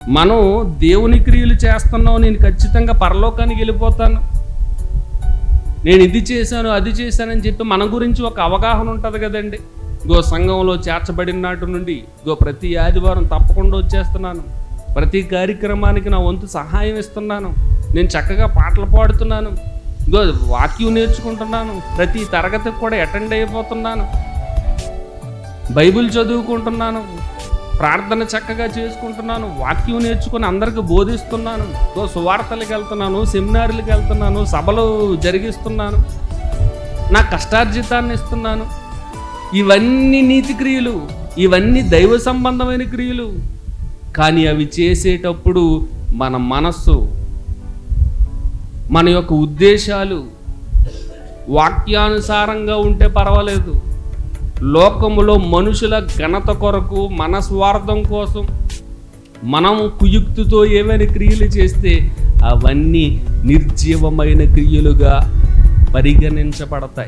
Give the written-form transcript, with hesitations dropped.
మనం దేవుని క్రియలు చేస్తున్నాం, నేను ఖచ్చితంగా పరలోకానికి వెళ్ళిపోతాను, నేను ఇది చేశాను అది చేశానని చెప్పి మన గురించి ఒక అవగాహన ఉంటుంది కదండి. సంఘంలో చేర్చబడిన నాటి నుండి ప్రతి ఆదివారం తప్పకుండా వచ్చేస్తున్నాను, ప్రతి కార్యక్రమానికి నా వంతు సహాయం ఇస్తున్నాను, నేను చక్కగా పాటలు పాడుతున్నాను, వాక్యం నేర్చుకుంటున్నాను, ప్రతి తరగతికి కూడా అటెండ్ అయిపోతున్నాను, బైబిల్ చదువుకుంటున్నాను, ప్రార్థన చక్కగా చేసుకుంటున్నాను, వాక్యం నేర్చుకుని అందరికి బోధిస్తున్నాను, సువార్తలకు వెళ్తున్నాను, సెమినార్లకు వెళ్తున్నాను, సభలు జరిగిస్తున్నాను, నా కష్టార్జితాన్ని ఇస్తున్నాను. ఇవన్నీ నీతి క్రియలు, ఇవన్నీ దైవ సంబంధమైన క్రియలు. కానీ అవి చేసేటప్పుడు మన మనస్సు, మన యొక్క ఉద్దేశాలు వాక్యానుసారంగా ఉంటే పర్వాలేదు. లోకములో మనుషుల ఘనత కొరకు, మన స్వార్థం కోసం మనం కుయుక్తితో ఏమైనా క్రియలు చేస్తే అవన్నీ నిర్జీవమైన క్రియలుగా పరిగణించబడతాయి.